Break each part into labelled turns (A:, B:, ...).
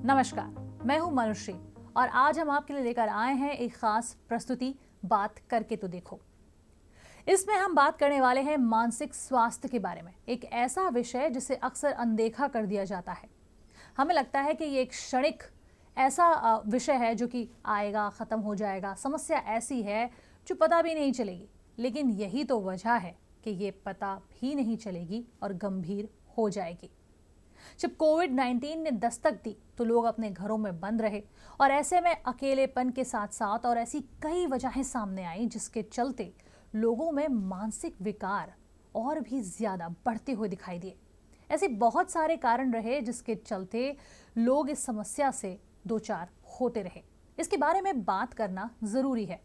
A: नमस्कार, मैं हूं मनुश्री और आज हम आपके लिए लेकर आए हैं एक खास प्रस्तुति बात करके तो देखो। इसमें हम बात करने वाले हैं मानसिक स्वास्थ्य के बारे में, एक ऐसा विषय जिसे अक्सर अनदेखा कर दिया जाता है। हमें लगता है कि ये एक क्षणिक ऐसा विषय है जो कि आएगा, खत्म हो जाएगा। समस्या ऐसी है जो पता भी नहीं चलेगी, लेकिन यही तो वजह है कि ये पता भी नहीं चलेगी और गंभीर हो जाएगी। जब कोविड-19 ने दस्तक दी तो लोग अपने घरों में बंद रहे और ऐसे में अकेलेपन के साथ साथ और ऐसी कई वजहें सामने आई जिसके चलते लोगों में मानसिक विकार और भी ज्यादा बढ़ते हुए दिखाई दिए। ऐसे बहुत सारे कारण रहे जिसके चलते लोग इस समस्या से दो चार होते रहे। इसके बारे में बात करना जरूरी है।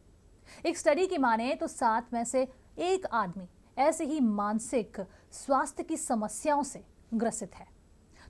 A: एक स्टडी की माने तो 7 में से 1 आदमी ऐसे ही मानसिक स्वास्थ्य की समस्याओं से ग्रसित है।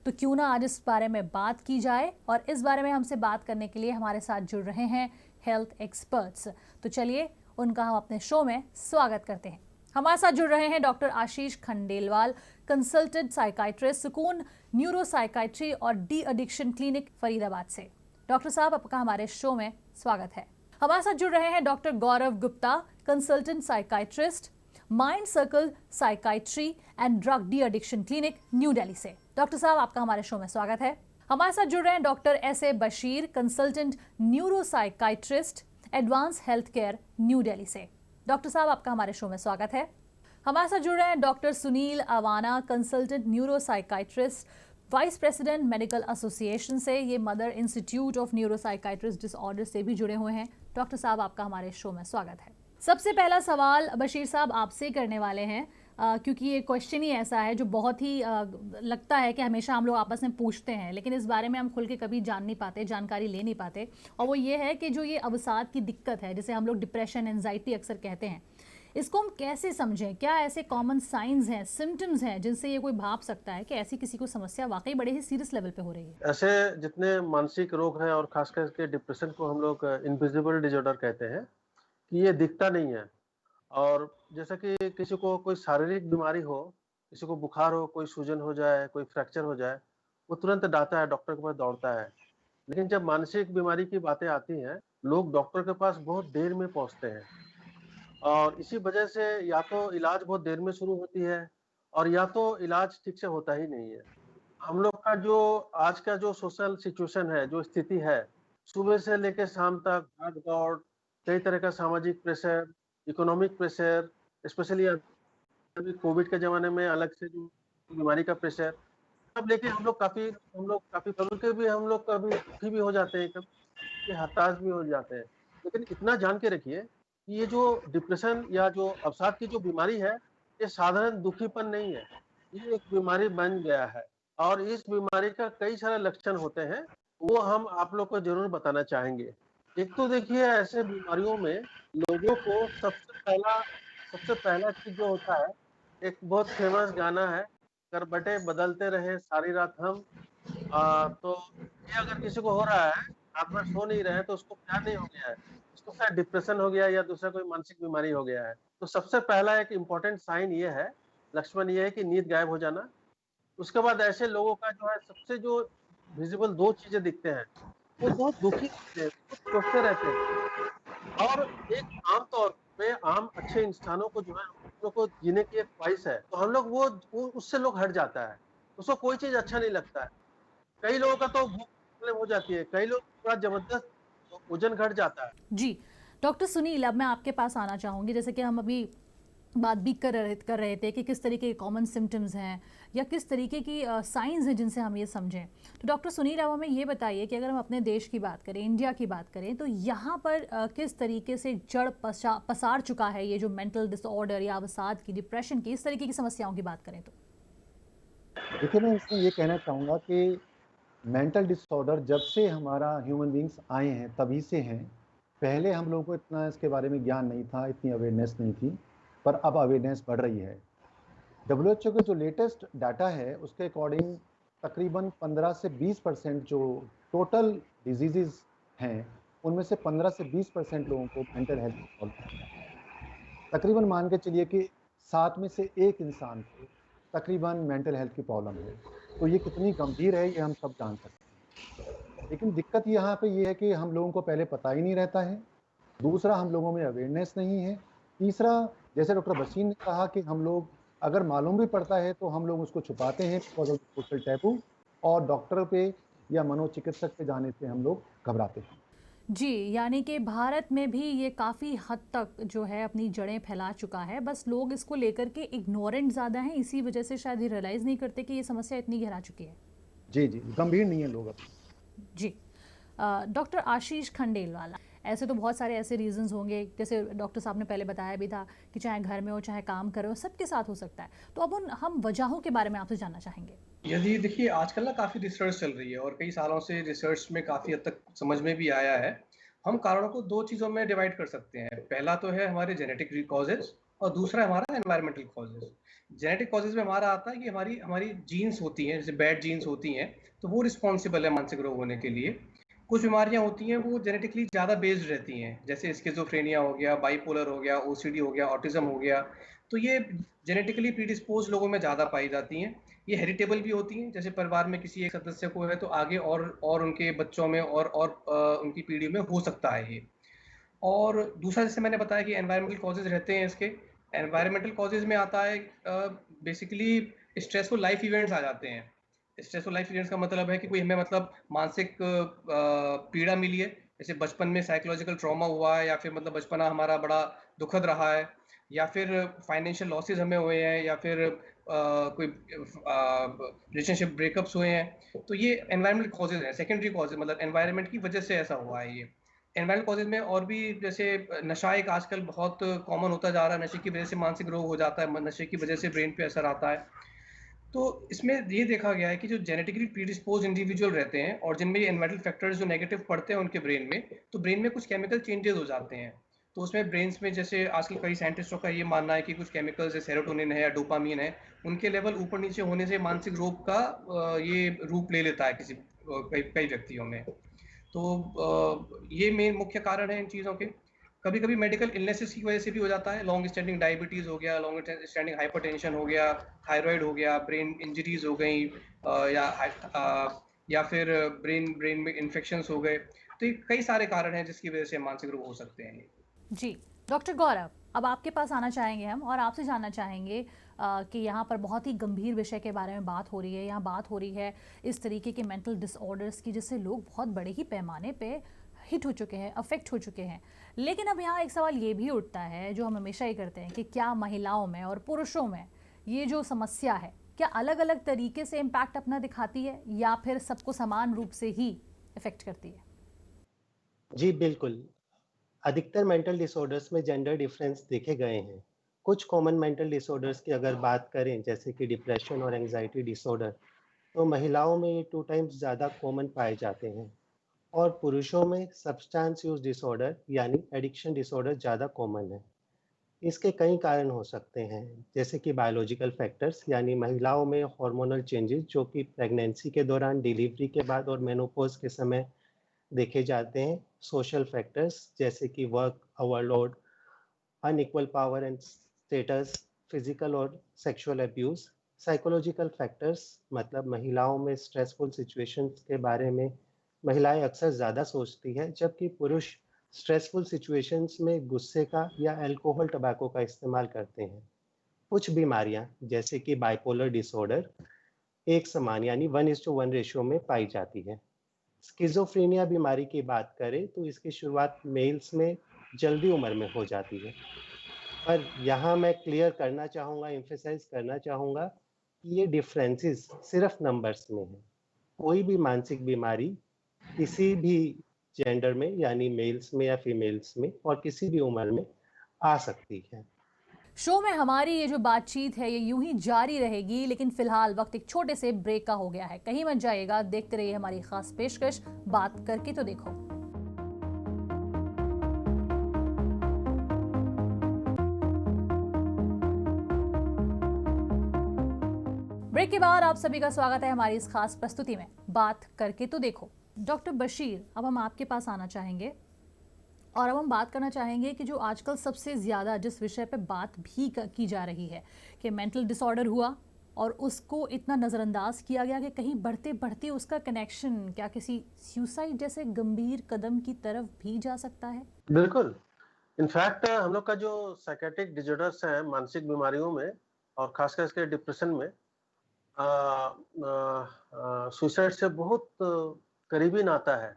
A: तो क्यों ना आज इस बारे में बात की जाए, और इस बारे में हमसे बात करने के लिए हमारे साथ जुड़ रहे हैं हेल्थ एक्सपर्ट्स। तो चलिए उनका हम अपने शो में स्वागत करते हैं। हमारे साथ जुड़ रहे हैं डॉक्टर आशीष खंडेलवाल, कंसल्टेंट साइकाइट्रिस्ट, सुकून न्यूरो साइकाइट्री और डी एडिक्शन क्लिनिक फरीदाबाद से। डॉक्टर साहब, आपका हमारे शो में स्वागत है। हमारे साथ जुड़ रहे हैं doctor Gaurav Gupta, consultant psychiatrist, mind circle psychiatry and drug de addiction clinic, new Delhi से। डॉक्टर साहब, आपका हमारे शो में स्वागत है। हमारे साथ जुड़ रहे हैं doctor एस.ए. Bashir, consultant neuro psychiatrist, advance health care, new Delhi से। डॉक्टर साहब, आपका हमारे शो में स्वागत है। हमारे साथ जुड़ रहे हैं doctor Sunil Awana, consultant neuro psychiatrist, vice president medical association से, ये mother institute of neuro psychiatrist disorder से भी जुड़े हुए हैं। डॉक्टर साहब, आपका हमारे शो में स्वागत है। सबसे पहला सवाल बशीर साहब आपसे करने वाले हैं, क्योंकि ये क्वेश्चन ही ऐसा है जो बहुत ही लगता है कि हमेशा हम लोग आपस में पूछते हैं, लेकिन इस बारे में हम खुल के कभी जान नहीं पाते, जानकारी ले नहीं पाते। और वो ये है कि जो ये अवसाद की दिक्कत है, जिसे हम लोग डिप्रेशन, एंजाइटी अक्सर कहते हैं, इसको हम कैसे समझें? क्या ऐसे कॉमन साइंस हैं, सिम्टम्स हैं जिनसे ये कोई भाप सकता है कि ऐसी किसी को समस्या वाकई बड़े ही सीरियस लेवल पे हो रही है?
B: ऐसे जितने मानसिक रोग हैं और खास करके डिप्रेशन को हम लोग इनविजिबल डिसऑर्डर कहते हैं कि ये दिखता नहीं है। और जैसा कि किसी को कोई शारीरिक बीमारी हो, किसी को बुखार हो, कोई सूजन हो जाए, कोई फ्रैक्चर हो जाए, वो तुरंत जाता है, डॉक्टर के पास दौड़ता है। लेकिन जब मानसिक बीमारी की बातें आती हैं, लोग डॉक्टर के पास बहुत देर में पहुंचते हैं और इसी वजह से या तो इलाज बहुत देर में शुरू होती है और या तो इलाज ठीक से होता ही नहीं है। हम लोग का जो आज का जो सोशल सिचुएशन है, जो स्थिति है, सुबह से लेके शाम तक भाग-दौड़, कई तरह का सामाजिक प्रेशर, इकोनॉमिक प्रेशर, स्पेशली अभी कोविड के ज़माने में अलग से जो बीमारी का प्रेशर, सब लेके हम लोग काफ़ी कभी कभी हम लोग कभी दुखी भी हो जाते हैं, कभी हताश भी हो जाते हैं। लेकिन इतना जान के रखिए कि ये जो डिप्रेशन या जो अवसाद की जो बीमारी है, ये साधारण दुखीपन नहीं है, ये एक बीमारी बन गया है और इस बीमारी का कई सारे लक्षण होते हैं, वो हम आप लोग को ज़रूर बताना चाहेंगे। एक तो देखिए ऐसे बीमारियों में लोगों को सबसे पहला चीज़ जो होता है, एक बहुत फेमस गाना है, करवटें बदलते रहे सारी रात हम। तो ये अगर किसी को हो रहा है, रात भर सो नहीं रहे हैं, तो उसको क्या नहीं हो गया है, उसको शायद डिप्रेशन हो गया है या दूसरा कोई मानसिक बीमारी हो गया है। तो सबसे पहला एक इम्पोर्टेंट साइन ये है, लक्षण ये है कि नींद गायब हो जाना। उसके बाद ऐसे लोगों का जो है सबसे जो विज़िबल 2 चीज़ें दिखते हैं, वो बहुत दुखी होते हैं, बहुत सोचते रहते हैं और एक आम तौर पे आम अच्छे इंसानों को जो है हम लोग को जीने की एक ख्वाहिश है, तो हम लोग वो उससे लोग हट जाता है। उसको कोई चीज़ अच्छा नहीं लगता है। कई लोगों का तो भूख प्रॉब्लम हो जाती है, कई लोग थोड़ा ज़बरदस्त वज़न घट जाता है।
A: जी, डॉक्टर सुनील, अब मैं आपके पास आना चाहूँगी। जैसे कि हम अभी बात भी कर रहे थे कि किस तरीके के कॉमन सिम्टम्स हैं या किस तरीके की साइंस हैं जिनसे हम ये समझें। तो डॉक्टर सुनील, अब हमें ये बताइए कि अगर हम अपने देश की बात करें, इंडिया की बात करें, तो यहाँ पर किस तरीके से जड़ पसार चुका है ये जो मेंटल डिसऑर्डर या अवसाद की, डिप्रेशन की, इस तरीके की समस्याओं की बात करें तो?
C: देखिए, मैं इसमें ये कहना चाहूँगा कि मेंटल डिसऑर्डर जब से हमारा ह्यूमन बीइंग्स आए हैं, तभी से हैं। पहले हम लोगों को इतना इसके बारे में ज्ञान नहीं था, इतनी अवेयरनेस नहीं थी, पर अब अवेयरनेस बढ़ रही है। डब्ल्यूएचओ के जो लेटेस्ट डाटा है, उसके अकॉर्डिंग तकरीबन 15 से 20% जो टोटल डिजीज़ेज़ हैं, उनमें से 15 से 20% लोगों को मेंटल हेल्थ प्रॉब्लम है। तकरीबन मान के चलिए कि 7 में से 1 इंसान को तकरीबन मेंटल हेल्थ की प्रॉब्लम है। तो ये कितनी गंभीर है, ये हम सब जान सकते हैं। लेकिन दिक्कत यहाँ पे ये है कि हम लोगों को पहले पता ही नहीं रहता है, दूसरा हम लोगों में अवेयरनेस नहीं है, तीसरा जैसे डॉक्टर बशीर ने कहा कि हम लोग अगर मालूम भी पड़ता है तो हम लोग उसको छुपाते हैं बिकॉज़ ऑफ सोशल टैबू और डॉक्टर पे या मनोचिकित्सक पे जाने से हम लोग घबराते हैं।
A: जी, यानी कि भारत में भी ये काफ़ी हद तक जो है अपनी जड़ें फैला चुका है, बस लोग इसको लेकर के इग्नोरेंट ज़्यादा हैं, इसी वजह से शायद ये रियलाइज़ नहीं करते कि ये समस्या इतनी गहरा चुकी है।
C: जी, जी, गंभीर नहीं है लोग अब।
A: जी। डॉक्टर आशीष खंडेलवाला, ऐसे तो बहुत सारे ऐसे रीज़न्स होंगे, जैसे डॉक्टर साहब ने पहले बताया भी था कि चाहे घर में हो, चाहे काम कर रहे हो, सबके साथ हो सकता है। तो अब हम वजहों के बारे में आपसे जानना चाहेंगे।
D: यदि देखिए आजकल ना काफ़ी रिसर्च चल रही है और कई सालों से रिसर्च में काफ़ी हद तक समझ में भी आया है। हम कारणों को 2 चीज़ों में डिवाइड कर सकते हैं। पहला तो है हमारे जेनेटिक कॉजेज़ और दूसरा है हमारा एनवायरमेंटल कॉजेज़। जेनेटिक कॉजेज़ में हमारा आता है कि हमारी हमारी जीन्स होती हैं, जैसे बैड जीन्स होती हैं, तो वो रिस्पॉन्सिबल है मानसिक रोग होने के लिए। कुछ बीमारियाँ होती हैं वो जेनेटिकली ज़्यादा बेस्ड रहती हैं, जैसे स्किज़ोफ्रेनिया हो गया, बाइपोलर हो गया, ओसीडी हो गया, ऑटिज़्म हो गया। तो ये जेनेटिकली प्रीडिस्पोज़्ड लोगों में ज़्यादा पाई जाती हैं। ये हेरिटेबल भी होती हैं, जैसे परिवार में किसी एक सदस्य को है तो आगे और उनके बच्चों में और उनकी पीढ़ी में हो सकता है ये। और दूसरा जैसे मैंने बताया कि एनवायरमेंटल कॉजेज़ रहते हैं इसके। एनवायरमेंटल कॉजेज़ में आता है बेसिकली स्ट्रेसफुल लाइफ इवेंट्स आ जाते हैं। स्ट्रेसफुल लाइफ इवेंट्स का मतलब है कि कोई हमें मतलब मानसिक पीड़ा मिली है, जैसे बचपन में साइकोलॉजिकल ट्रॉमा हुआ है या फिर मतलब बचपना हमारा बड़ा दुखद रहा है या फिर फाइनेंशियल लॉसेस हमें हुए हैं या फिर कोई रिलेशनशिप ब्रेकअप्स हुए हैं, तो ये एनवायरमेंटल कॉजेज़ हैं, सेकेंडरी कॉजेज़ मतलब एनवायरनमेंट की वजह से ऐसा हुआ है ये। एनवायरनमेंटल कॉजेज़ में और भी जैसे नशा एक आजकल बहुत कॉमन होता जा रहा है, नशे की वजह से मानसिक रोग हो जाता है, नशे की वजह से ब्रेन पे असर आता है। तो इसमें ये देखा गया है कि जो जेनेटिकली प्रीडिस्पोज इंडिविजुअल रहते हैं और जिनमें ये एनवायरनमेंटल फैक्टर्स जो नेगेटिव पड़ते हैं उनके ब्रेन में, तो ब्रेन में कुछ केमिकल चेंजेस हो जाते हैं। तो उसमें ब्रेन्स में जैसे आजकल कई साइंटिस्टों का ये मानना है कि कुछ केमिकल्स जैसे सेरोटोनिन है या डोपामीन है, उनके लेवल ऊपर नीचे होने से मानसिक रोग का ये रूप ले लेता है कई कई व्यक्तियों में। तो ये मेन मुख्य कारण है इन चीज़ों के। कभी-कभी मेडिकल इलनेसेस की वजह से भी हो जाता है, लॉन्ग स्टैंडिंग डायबिटीज़ हो गया, लॉन्ग स्टैंडिंग हाइपरटेंशन हो गया, थायराइड हो गया, ब्रेन इंजरीज़ हो गई या फिर ब्रेन ब्रेन में इन्फेक्शंस हो गए। तो ये कई सारे कारण हैं जिसकी वजह से मानसिक रोग हो सकते हैं ये।
A: जी, डॉक्टर गौरव, अब आपके पास आना चाहेंगे हम और आपसे जानना चाहेंगे कि यहाँ पर बहुत ही गंभीर विषय के बारे में बात हो रही है। यहाँ बात हो रही है इस तरीके के मेंटल डिसऑर्डर्स की, जिससे लोग बहुत बड़े ही पैमाने पे हिट हो चुके हैं, अफेक्ट हो चुके हैं। लेकिन अब यहाँ एक सवाल ये भी उठता है, जो हम हमेशा ही करते हैं, कि क्या महिलाओं में और पुरुषों में ये जो समस्या है, क्या अलग-अलग तरीके से इम्पैक्ट अपना दिखाती है या फिर सबको समान रूप से ही इफ़ेक्ट करती है?
E: जी, बिल्कुल। अधिकतर मेंटल डिसऑर्डर्स में जेंडर डिफरेंस देखे गए हैं। कुछ कॉमन मेंटल डिसऑर्डर्स की अगर बात करें, जैसे कि डिप्रेशन और एंग्जायटी डिसऑर्डर, तो महिलाओं में ये 2 टाइम्स ज़्यादा कॉमन पाए जाते हैं और पुरुषों में सब्सटेंस यूज़ डिसऑर्डर यानी एडिक्शन डिसऑर्डर ज़्यादा कॉमन है। इसके कई कारण हो सकते हैं, जैसे कि बायोलॉजिकल फैक्टर्स यानी महिलाओं में हार्मोनल चेंजेस जो कि प्रेगनेंसी के दौरान, डिलीवरी के बाद और मेनोपॉज़ के समय देखे जाते हैं। सोशल फैक्टर्स जैसे कि work overload, unequal power and status, physical और सेक्सुअल अब्यूज। साइकोलॉजिकल फैक्टर्स मतलब महिलाओं में स्ट्रेसफुल सिचुएशंस के बारे में महिलाएं अक्सर ज़्यादा सोचती हैं, जबकि पुरुष स्ट्रेसफुल सिचुएशंस में गुस्से का या अल्कोहल टबैको का इस्तेमाल करते हैं। कुछ बीमारियां जैसे कि बाइपोलर डिसऑर्डर एक समान यानी 1:1 रेशियो में पाई जाती है। स्किज़ोफ्रेनिया बीमारी की बात करें तो इसकी शुरुआत मेल्स में जल्दी उम्र में हो जाती है। पर यहाँ मैं क्लियर करना चाहूँगा, एम्फसाइज करना चाहूँगा कि ये डिफरेंसेस सिर्फ नंबर्स में हैं। कोई भी मानसिक बीमारी किसी भी जेंडर में यानी मेल्स में या फीमेल्स में और किसी भी उम्र में आ सकती है।
A: शो में हमारी ये जो बातचीत है ये यूं ही जारी रहेगी, लेकिन फिलहाल वक्त एक छोटे से ब्रेक का हो गया है। कहीं मत जाइएगा, देखते रहिए हमारी खास पेशकश बात करके तो देखो। ब्रेक के बाद आप सभी का स्वागत है हमारी इस खास प्रस्तुति में, बात करके तो देखो। डॉक्टर बशीर, अब हम आपके पास आना चाहेंगे और अब हम बात करना चाहेंगे कि जो आजकल सबसे ज़्यादा जिस विषय पे बात भी की जा रही है कि मेंटल डिसऑर्डर हुआ और उसको इतना नज़रअंदाज किया गया कि कहीं बढ़ते बढ़ते उसका कनेक्शन क्या किसी सुसाइड जैसे गंभीर कदम की तरफ भी जा सकता है?
B: बिल्कुल। इनफैक्ट हम लोग का जो साइकेट्रिक डिसऑर्डर्स हैं मानसिक बीमारियों में और खास कर के डिप्रेशन में सुसाइड से बहुत करीबी नाता है।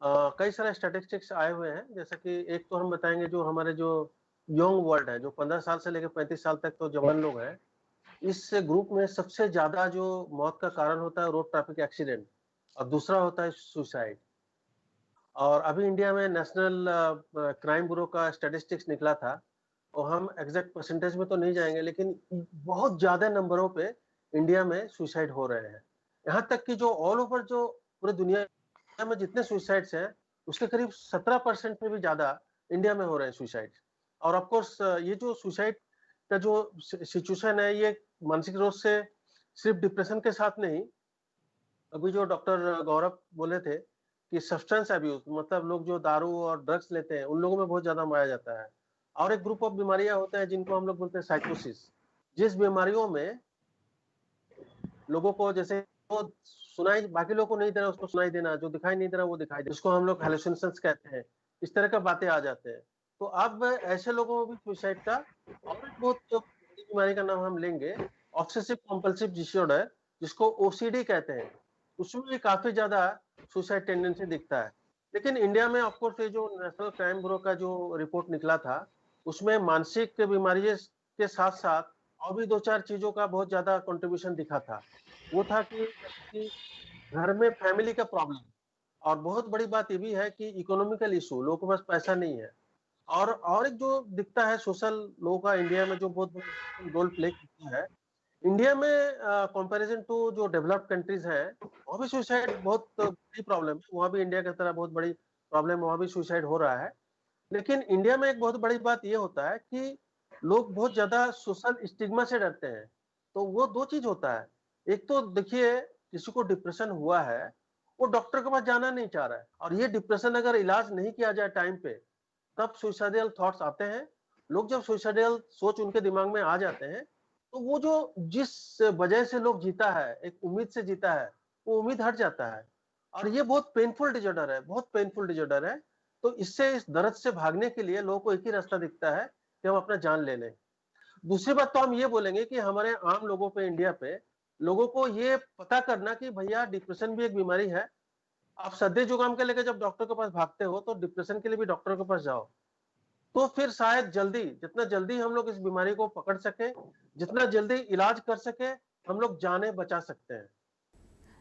B: कई सारे स्टैटिस्टिक्स आए हुए हैं, जैसे कि एक तो हम बताएंगे जो हमारे जो यंग वर्ल्ड है, जो 15 साल से लेकर 35 साल तक तो जवान लोग हैं, इस ग्रुप में सबसे ज्यादा जो मौत का कारण होता है रोड ट्रैफिक एक्सीडेंट और दूसरा होता है सुसाइड। और अभी इंडिया में नेशनल क्राइम ब्यूरो का स्टैटिस्टिक्स निकला था, और हम एग्जैक्ट परसेंटेज में तो नहीं जाएंगे, लेकिन बहुत ज्यादा नंबरों पे इंडिया में सुसाइड हो रहे हैं। यहाँ तक कि जो ऑल ओवर जो पूरी दुनिया में जितने सुसाइड्स हैं, उसके करीब 17% से भी ज्यादा इंडिया में हो रहे हैं सुसाइड। और ऑफ कोर्स ये जो सुसाइड का जो सिचुएशन है, ये मानसिक रोग से सिर्फ डिप्रेशन के साथ नहीं, अभी जो डॉक्टर गौरव बोले थे कि सब्सटेंस अब्यूज, मतलब लोग जो दारू और ड्रग्स लेते हैं, उन लोगों में बहुत ज्यादा पाया जाता है। और एक ग्रुप ऑफ बीमारियां होते हैं जिनको हम लोग बोलते हैं साइकोसिस, जिस बीमारियों में लोगों को जैसे वो सुनाई बाकी लोगों को नहीं दे रहा उसको सुनाई देना, जो दिखाई नहीं दे रहा वो दिखाई दे, उसको हम लोग हेलुसिनेशंस कहते हैं। इस तरह का बातें आ जाते हैं। तो अब ऐसे लोगों में भी सुसाइड का और एक बहुत बड़ी बीमारी का नाम हम लेंगे, ऑब्सेसिव कंपल्सिव डिसऑर्डर, जिसको ओसीडी कहते हैं। उसमें भी काफी ज्यादा सुसाइड टेंडेंसी दिखता है। लेकिन इंडिया में ऑफकोर्स ये जो नेशनल क्राइम ब्यूरो का जो रिपोर्ट निकला था, उसमें मानसिक बीमारी के साथ साथ और भी 2-4 चीजों का बहुत ज्यादा कंट्रीब्यूशन दिखा था। वो था कि घर में फैमिली का प्रॉब्लम, और बहुत बड़ी बात ये भी है कि इकोनॉमिकल इशू, लोगों के पास पैसा नहीं है। और एक जो दिखता है सोशल लोगों का इंडिया में जो बहुत बड़ा रोल प्ले करता है, इंडिया में कंपैरिजन टू जो डेवलप्ड कंट्रीज हैं, वहाँ भी सुसाइड बहुत बड़ी प्रॉब्लम है। वहाँ भी इंडिया की तरह बहुत बड़ी प्रॉब्लम है, वहाँ भी सुसाइड हो रहा है। लेकिन इंडिया में एक बहुत बड़ी बात ये होता है कि लोग बहुत ज्यादा सोशल स्टिग्मा से डरते हैं। तो वो दो चीज होता है, एक तो देखिए किसी को डिप्रेशन हुआ है, वो डॉक्टर के पास जाना नहीं चाह रहा है, और ये डिप्रेशन अगर इलाज नहीं किया जाए टाइम पे, तब सुसाइडल थॉट्स आते हैं। लोग जब सुसाइडल सोच उनके दिमाग में आ जाते हैं, तो वो जो जिस वजह से लोग जीता है, एक उम्मीद से जीता है, वो उम्मीद हट जाता है। और ये बहुत पेनफुल डिजॉर्डर है, बहुत पेनफुल डिजॉर्डर है। तो इससे, इस दर्द से भागने के लिए लोगों को एक ही रास्ता दिखता है कि हम अपना जान ले लें। दूसरी बात तो हम ये बोलेंगे कि हमारे आम लोगों पे, इंडिया पे लोगों को ये पता करना कि भैया डिप्रेशन भी एक बीमारी है। आप सर्दी जुकाम के लेकर जब डॉक्टर के पास भागते हो, तो डिप्रेशन के लिए भी डॉक्टर के पास जाओ। तो फिर शायद जल्दी, जितना जल्दी हम लोग इस बीमारी को पकड़ सके, जितना जल्दी इलाज कर सके, हम लोग जाने बचा सकते हैं।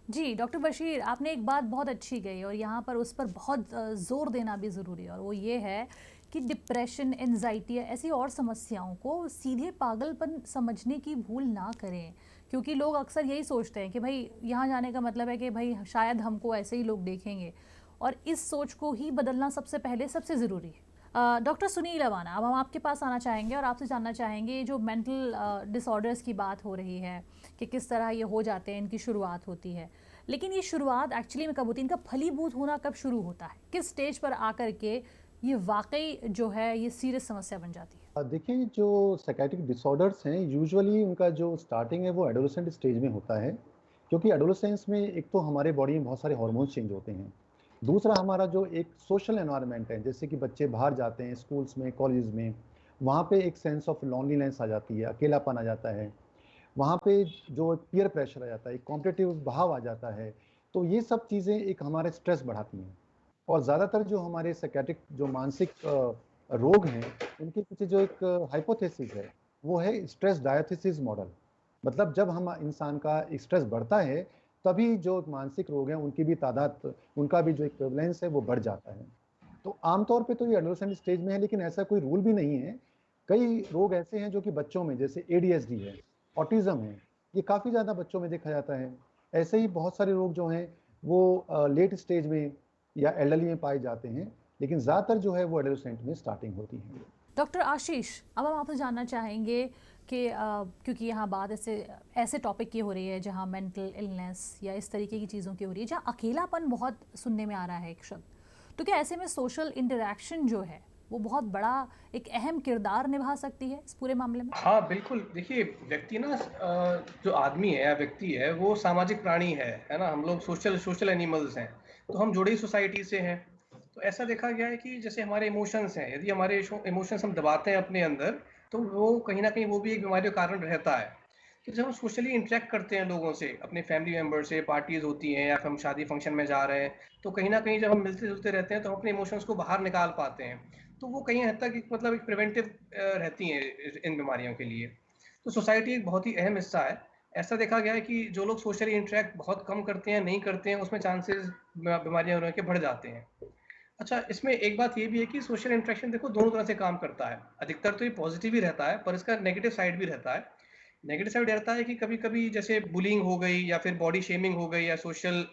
A: जी, डॉक्टर बशीर, आपने एक बात बहुत अच्छी कही और यहाँ पर उस पर बहुत ज़ोर देना भी ज़रूरी है, और वो ये है कि डिप्रेशन, एंजाइटी या ऐसी और समस्याओं को सीधे पागलपन समझने की भूल ना करें। क्योंकि लोग अक्सर यही सोचते हैं कि भाई यहाँ जाने का मतलब है कि भाई शायद हमको ऐसे ही लोग देखेंगे, और इस सोच को ही बदलना सबसे पहले सबसे ज़रूरी है। डॉक्टर सुनील अवाना, अब हम आपके पास आना चाहेंगे और आपसे जानना चाहेंगे, जो मेंटल डिसऑर्डर्स की बात हो रही है कि किस तरह ये हो जाते हैं, इनकी शुरुआत होती है, लेकिन ये शुरुआत एक्चुअली में कब होती है, इनका फलीभूत होना कब शुरू होता है, किस स्टेज पर आकर के ये वाकई जो है ये सीरियस समस्या बन जाती है?
C: देखिए, जो साइकेट्रिक डिसऑर्डर्स हैं, यूजुअली उनका जो स्टार्टिंग है वो एडोलेसेंट स्टेज में होता है, क्योंकि एडोलेसेंस में एक तो हमारे बॉडी में बहुत सारे हार्मोन्स चेंज होते हैं। दूसरा, हमारा जो एक सोशल एनवायरनमेंट है, जैसे कि बच्चे बाहर जाते हैं स्कूल्स में, कॉलेज में, वहाँ पे एक सेंस ऑफ लोनलीनेस आ जाती है, अकेलापन आ जाता है। वहाँ पे जो पीयर प्रेशर आ जाता है, एक कॉम्पिटिटिव भाव आ जाता है। तो ये सब चीज़ें एक हमारे स्ट्रेस बढ़ाती हैं। और ज़्यादातर जो हमारे साइकेट्रिक जो मानसिक रोग हैं, उनके पीछे जो एक हाइपोथेसिस है, वो है स्ट्रेस डायथेसिस मॉडल। मतलब जब हम इंसान का स्ट्रेस बढ़ता है, तभी जो मानसिक रोग हैं उनकी भी तादाद, उनका भी जो एक प्रेवलेंस है वो बढ़ जाता है। तो आमतौर पे तो ये एडोलेसेंट स्टेज में है, लेकिन ऐसा कोई रूल भी नहीं है। कई रोग ऐसे हैं जो कि बच्चों में, जैसे ADHD है, ऑटिज्म है, ये काफ़ी ज़्यादा बच्चों में देखा जाता है। ऐसे ही बहुत सारे रोग जो हैं वो लेट स्टेज में या एल्डरली में पाए जाते हैं, लेकिन ज़्यादातर जो है वो एडोलेसेंट में स्टार्टिंग होती है।
A: डॉक्टर आशीष, अब हम आपसे जानना चाहेंगे कि क्योंकि यहाँ बात ऐसे टॉपिक की हो रही है जहाँ मेंटल इलनेस या इस तरीके की चीज़ों की हो रही है, जहाँ अकेलापन बहुत सुनने में आ रहा है एक शब्द, तो क्या ऐसे में सोशल इंटरेक्शन जो है वो बहुत बड़ा एक अहम किरदार निभा सकती है इस पूरे मामले में?
D: हाँ, बिल्कुल। देखिए, व्यक्ति ना जो आदमी है या व्यक्ति है, वो सामाजिक प्राणी है ना? हम लोग सोशल सोशल एनिमल्स हैं, तो हम जुड़ी सोसाइटी से हैं। तो ऐसा देखा गया है कि जैसे हमारे इमोशंस हैं, यदि हमारे इमोशंस हम दबाते हैं अपने अंदर, तो वो कहीं न कहीं वो भी एक बीमारी का कारण रहता है। तो जब हम सोशली इंटरैक्ट करते हैं लोगों से, अपने फैमिली मेंबर से, पार्टीज़ होती हैं या फिर हम शादी फंक्शन में जा रहे हैं, तो कहीं न कहीं जब हम मिलते-जुलते रहते हैं, तो हम अपने इमोशंस को बाहर निकाल पाते हैं। तो वो कहीं हद तक एक मतलब एक प्रिवेंटिव रहती हैं इन बीमारियों के लिए। तो सोसाइटी एक बहुत ही अहम हिस्सा है। ऐसा देखा गया है कि जो लोग सोशली इंटरैक्ट बहुत कम करते हैं, नहीं करते हैं, उसमें चांसेस बीमारियाँ होने के बढ़ जाते हैं। अच्छा, इसमें एक बात ये भी है कि सोशल इंटरेक्शन देखो दोनों तरह से काम करता है। अधिकतर तो ये पॉजिटिव ही रहता है, पर इसका नेगेटिव साइड भी रहता है। नेगेटिव साइड रहता है कि कभी-कभी जैसे बुलिंग हो गई या फिर बॉडी शेमिंग हो गई या सोशल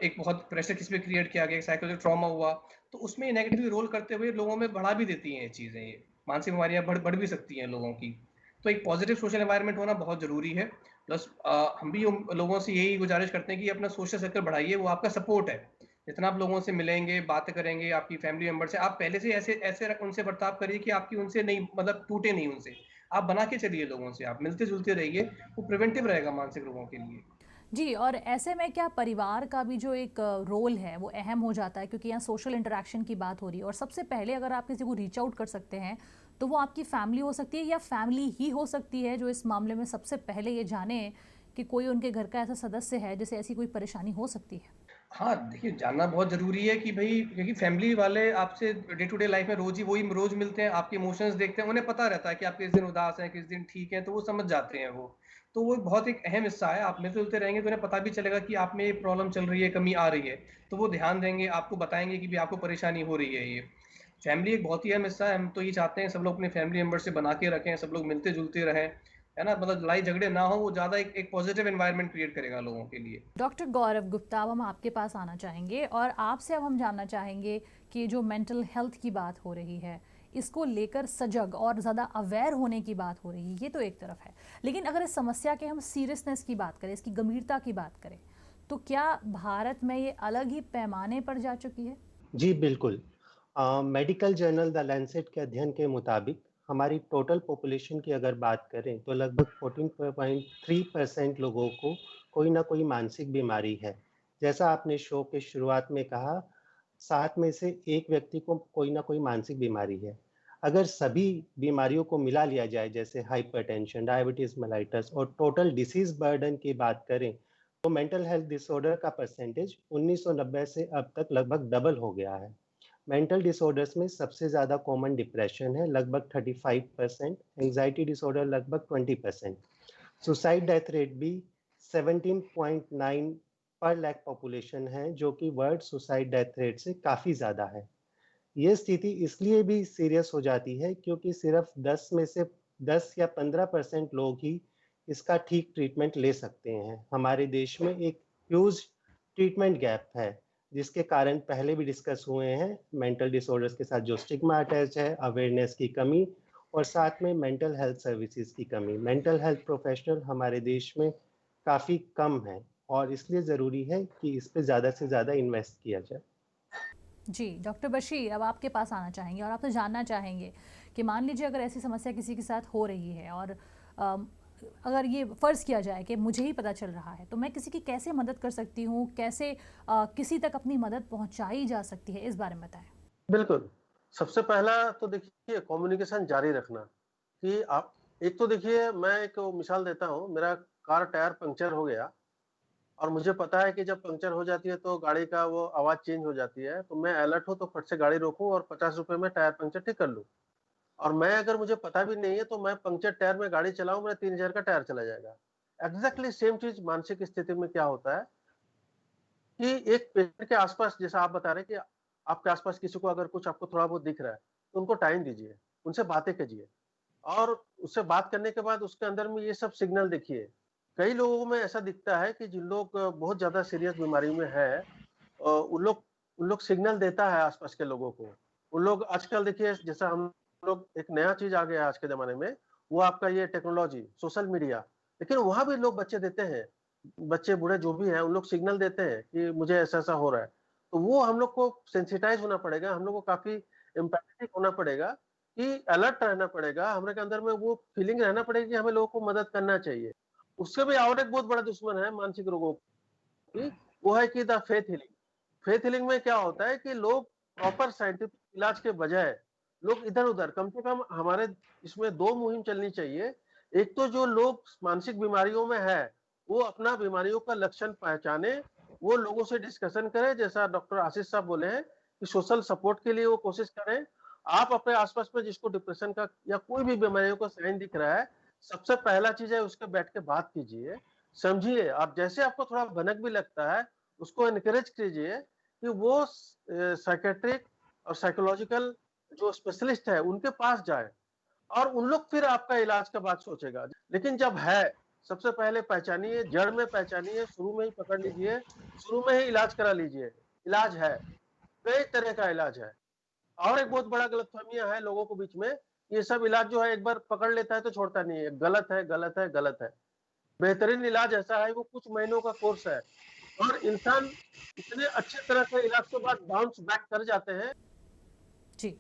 D: एक बहुत प्रेशर किसी पे क्रिएट किया गया, साइकोलॉजिकल ट्रॉमा हुआ, तो उसमें नेगेटिवली रोल करते हुए लोगों में बढ़ा भी देती हैं ये चीज़ें ये। मानसिक बीमारियाँ बढ़ भी सकती हैं लोगों की। तो एक पॉजिटिव सोशल एनवायरनमेंट होना बहुत ज़रूरी है। प्लस हम भी उन लोगों से यही गुज़ारिश करते हैं कि अपना सोशल सर्कल बढ़ाइए, वो आपका सपोर्ट है। जितना आप लोगों से मिलेंगे, बातें करेंगे, आपकी फैमिली मेंबर से, आप पहले से ऐसे ऐसे उनसे बर्ताव करिए कि आपकी उनसे नहीं मतलब टूटे नहीं उनसे। आप बना के चलिए लोगों से, आप मिलते-जुलते रहिए, वो प्रिवेंटिव रहेगा मानसिक रोगों के लिए।
A: जी, और ऐसे में क्या परिवार का भी जो एक रोल है वो अहम हो जाता है, क्योंकि यहाँ सोशल इंटरेक्शन की बात हो रही है और सबसे पहले अगर आप किसी को रीच आउट कर सकते हैं तो वो आपकी फैमिली हो सकती है या फैमिली ही हो सकती है जो इस मामले में सबसे पहले ये जाने कि कोई उनके घर का ऐसा सदस्य है जिसे ऐसी कोई परेशानी हो सकती है।
D: हाँ, देखिए जानना बहुत ज़रूरी है कि भई क्योंकि फैमिली वाले आपसे डे टू डे लाइफ़ में रोज़ मिलते हैं, आपके इमोशंस देखते हैं, उन्हें पता रहता है कि आप किस दिन उदास हैं, किस दिन ठीक हैं, तो वो समझ जाते हैं वो। तो वो बहुत एक अहम हिस्सा है, आप मिलते-जुलते रहेंगे तो उन्हें पता भी चलेगा कि आप में ये प्रॉब्लम चल रही है, कमी आ रही है। तो वो ध्यान देंगे, आपको बताएँगे कि भई आपको परेशानी हो रही है ये। फैमिली एक बहुत ही अहम हिस्सा है, हम तो ये चाहते हैं सब लोग अपने फैमिली मेंबर से बना के रखें, सब लोग मिलते-जुलते रहें, है ना? मतलब लड़ाई झगड़े ना हो, वो ज़्यादा एक पॉज़िटिव एनवायरनमेंट क्रिएट करेगा लोगों के लिए।
A: डॉक्टर गौरव गुप्ता, अब हम आपके पास आना चाहेंगे और आपसे अब हम जानना चाहेंगे कि जो मेंटल हेल्थ की बात हो रही है, इसको लेकर सजग और ज़्यादा अवेयर होने की बात हो रही है, ये तो एक तरफ है। लेकिन अगर इस समस्या के हम सीरियसनेस की बात करें, इसकी गंभीरता की बात करें, तो क्या भारत में ये अलग ही पैमाने पर जा चुकी है?
E: जी, बिल्कुल। मेडिकल जर्नल द लैंसेट के अध्ययन के मुताबिक हमारी टोटल पॉपुलेशन की अगर बात करें तो लगभग 14.3% लोगों को कोई ना कोई मानसिक बीमारी है। जैसा आपने शो के शुरुआत में कहा, 7 में से 1 व्यक्ति को कोई ना कोई मानसिक बीमारी है। अगर सभी बीमारियों को मिला लिया जाए जैसे हाइपरटेंशन, डायबिटीज़ मेलाइटस और टोटल डिसीज़ बर्डन की बात करें, तो मेंटल हेल्थ डिसऑर्डर का परसेंटेज 1990 से अब तक लगभग डबल हो गया है। मेंटल डिसऑर्डर्स में सबसे ज़्यादा कॉमन डिप्रेशन है लगभग 35%, एंजाइटी डिसऑर्डर लगभग 20%। सुसाइड डेथ रेट भी 17.9 पर लाख पॉपुलेशन है जो कि वर्ल्ड सुसाइड डेथ रेट से काफ़ी ज़्यादा है। ये स्थिति इसलिए भी सीरियस हो जाती है क्योंकि सिर्फ 10 में से 10 या 15% लोग ही इसका ठीक ट्रीटमेंट ले सकते हैं। हमारे देश में एक ह्यूज ट्रीटमेंट गैप है जिसके कारण पहले भी डिस्कस हुए हैं, मेंटल डिसऑर्डर्स के साथ जो स्टिग्मा अटैच है, अवेयरनेस की कमी और साथ में मेंटल हेल्थ सर्विसेज की कमी। मेंटल हेल्थ प्रोफेशनल हमारे देश में काफ़ी कम है और इसलिए ज़रूरी है कि इस पे ज़्यादा से ज़्यादा इन्वेस्ट किया जाए।
A: जी, डॉक्टर बशीर, अब आपके पास आना चाहेंगे और आपसे जानना चाहेंगे कि मान लीजिए अगर ऐसी समस्या किसी के साथ हो रही है और अम, अगर ये फ़र्ज़ किया जाए कि मुझे ही पता चल रहा है, तो मैं किसी की कैसे मदद कर सकती हूँ? कैसे किसी तक अपनी मदद पहुँचाई जा सकती है? इस बारे में बताएँ।
B: बिल्कुल। सबसे पहला तो देखिए कम्युनिकेशन जारी रखना कि आप एक तो देखिए मैं एक मिसाल देता हूँ, मेरा कार टायर पंक्चर हो गया और मुझे पता है कि जब पंक्चर हो जाती है तो गाड़ी का वो आवाज़ चेंज हो जाती है, तो मैं अलर्ट हूँ तो फट से गाड़ी रोकूँ और ₹50 में टायर पंक्चर ठीक कर लूँ। और मैं अगर मुझे पता भी नहीं है तो मैं पंक्चर टायर में गाड़ी चलाऊँ, मेरा 3000 का टायर चला जाएगा। एग्ज़ैक्टली सेम चीज़ मानसिक स्थिति में क्या होता है कि एक पेशेंट के आस-पास जैसा आप बता रहे हैं कि आपके आस-पास किसी को अगर कुछ आपको थोड़ा बहुत दिख रहा है, तो उनको टाइम दीजिए, उनसे बातें कीजिए और उससे बात करने के बाद उसके अंदर में ये सब सिग्नल देखिए। कई लोगों में ऐसा दिखता है कि जिन लोग बहुत ज़्यादा सीरियस बीमारी में है उन लोग सिग्नल देता है आस-पास के लोगों को। उन लोग आजकल देखिए जैसा हम लोग एक नया चीज़ आ गया है आज के ज़माने में, वो आपका ये टेक्नोलॉजी, सोशल मीडिया। लेकिन वहाँ भी लोग बच्चे देते हैं, बच्चे बूढ़े जो भी हैं, उन लोग सिग्नल देते हैं कि मुझे ऐसा-ऐसा हो रहा है। तो वो हम लोग को सेंसिटाइज़ होना पड़ेगा, हम लोग को काफ़ी एम्पैथेटिक होना पड़ेगा, कि अलर्ट रहना पड़ेगा, हमारे के अंदर में वो फीलिंग रहना पड़ेगी कि हमें लोगों को मदद करना चाहिए। उससे भी और एक बहुत बड़ा दुश्मन है मानसिक रोगों की, वो है कि the faith healing. Faith healing में क्या होता है कि लोग प्रॉपर साइंटिफिक इलाज के बजाय लोग इधर-उधर, कम से कम हमारे इसमें 2 मुहिम चलनी चाहिए। एक तो जो लोग मानसिक बीमारियों में है, वो अपना बीमारियों का लक्षण पहचाने, वो लोगों से डिस्कशन करें, जैसा डॉक्टर आशीष साहब बोले हैं कि सोशल सपोर्ट के लिए वो कोशिश करें। आप अपने आस-पास में जिसको डिप्रेशन का या कोई भी बीमारियों का साइन दिख रहा है, सबसे पहला चीज़ है उसके बैठ के बात कीजिए, समझिए। आप जैसे आपको थोड़ा भनक भी लगता है, उसको एनकरेज कीजिए कि वो साइकियाट्रिक और साइकोलॉजिकल जो स्पेशलिस्ट है उनके पास जाए, और उन लोग फिर आपका इलाज का बात सोचेगा। लेकिन जब है, सबसे पहले पहचानिए, जड़ में पहचानिए, शुरू में ही पकड़ लीजिए, शुरू में ही इलाज करा लीजिए। इलाज है, कई तरह का इलाज है। और एक बहुत बड़ा गलतफहमियां है लोगों को बीच में, ये सब इलाज जो है एक बार पकड़ लेता है तो छोड़ता नहीं है। गलत है, गलत है, गलत है। बेहतरीन इलाज ऐसा है, वो कुछ महीनों का कोर्स है, और इंसान इतने अच्छे तरह से इलाज के बाद बाउंस बैक कर जाते हैं।
A: जी,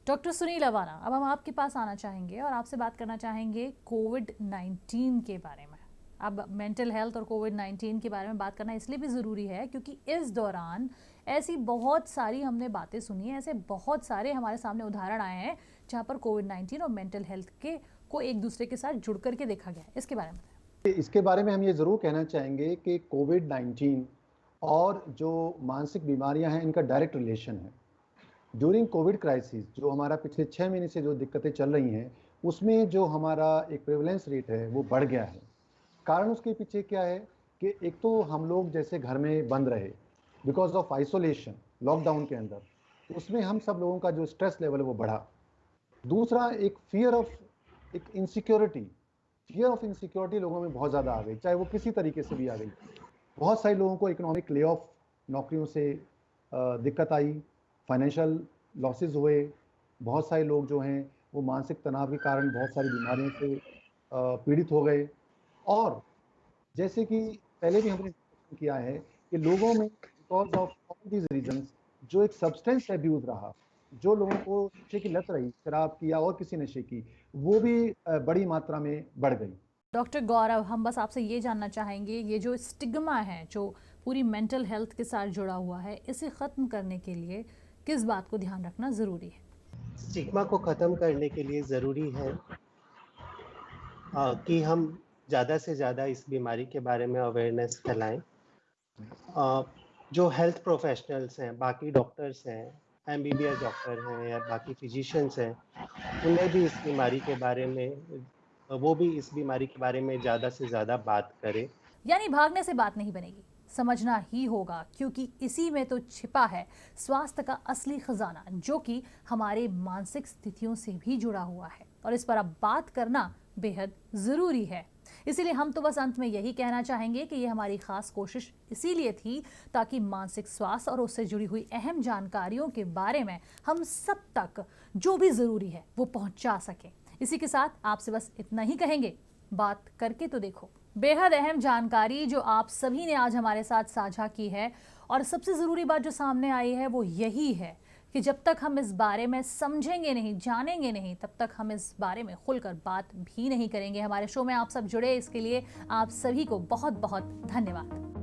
A: डॉक्टर सुनील अवाना, अब हम आपके पास आना चाहेंगे और आपसे बात करना चाहेंगे कोविड-19 के बारे में। अब मेंटल हेल्थ और कोविड-19 के बारे में बात करना इसलिए भी ज़रूरी है क्योंकि इस दौरान ऐसी बहुत सारी हमने बातें सुनी हैं, ऐसे बहुत सारे हमारे सामने उदाहरण आए हैं जहाँ पर कोविड-19 और मेंटल हेल्थ के को एक दूसरे के साथ जुड़ करके देखा गया है। इसके बारे में बताएं।
C: इसके बारे में हम ये ज़रूर कहना चाहेंगे कि कोविड-19 और जो मानसिक बीमारियां हैं, इनका डायरेक्ट रिलेशन है। ड्यूरिंग कोविड क्राइसिस, जो हमारा पिछले 6 महीने से जो दिक्कतें चल रही हैं, उसमें जो हमारा एक प्रेवलेंस रेट है, वो बढ़ गया है। कारण उसके पीछे क्या है कि एक तो हम लोग जैसे घर में बंद रहे, बिकॉज ऑफ आइसोलेशन, लॉकडाउन के अंदर, उसमें हम सब लोगों का जो स्ट्रेस लेवल है वो बढ़ा। दूसरा, एक फियर ऑफ इनसिक्योरिटी लोगों में बहुत ज़्यादा आ गई, चाहे वो किसी तरीके से भी आ गई। बहुत सारे लोगों को इकोनॉमिक ले ऑफ, नौकरियों से दिक्कत आई, फाइनेंशियल लॉसेस हुए। बहुत सारे लोग जो हैं वो मानसिक तनाव के कारण बहुत सारी बीमारियों से पीड़ित हो गए। और जैसे कि पहले भी हमने किया है कि लोगों में because of all these reasons जो एक सब्सटेंस एब्यूज रहा, जो लोगों को नशे की लत रही, शराब की या और किसी नशे की, वो भी बड़ी मात्रा में बढ़ गई।
A: डॉक्टर गौरव, हम बस आपसे ये जानना चाहेंगे, ये जो स्टिग्मा है जो पूरी मेंटल हेल्थ के साथ जुड़ा हुआ है, इसे ख़त्म करने के लिए किस बात को ध्यान रखना ज़रूरी है?
E: स्टिग्मा को ख़त्म करने के लिए ज़रूरी है कि हम ज़्यादा से ज़्यादा इस बीमारी के बारे में अवेयरनेस फैलाएं। जो हेल्थ प्रोफेशनल्स हैं, बाकी डॉक्टर्स हैं, एमबीबीएस डॉक्टर हैं या बाकी फिजिशियंस हैं, उन्हें भी इस बीमारी के बारे में, वो भी इस बीमारी के बारे में ज़्यादा से ज़्यादा बात करें।
A: यानी भागने से बात नहीं बनेगी, समझना ही होगा, क्योंकि इसी में तो छिपा है स्वास्थ्य का असली खजाना, जो कि हमारे मानसिक स्थितियों से भी जुड़ा हुआ है, और इस पर अब बात करना बेहद ज़रूरी है। इसीलिए हम तो बस अंत में यही कहना चाहेंगे कि ये हमारी खास कोशिश इसीलिए थी ताकि मानसिक स्वास्थ्य और उससे जुड़ी हुई अहम जानकारियों के बारे में हम सब तक जो भी ज़रूरी है वो पहुंचा सकें। इसी के साथ आपसे बस इतना ही कहेंगे, बात करके तो देखो। बेहद अहम जानकारी जो आप सभी ने आज हमारे साथ साझा की है, और सबसे ज़रूरी बात जो सामने आई है वो यही है कि जब तक हम इस बारे में समझेंगे नहीं, जानेंगे नहीं, तब तक हम इस बारे में खुलकर बात भी नहीं करेंगे। हमारे शो में आप सब जुड़े, इसके लिए आप सभी को बहुत बहुत धन्यवाद।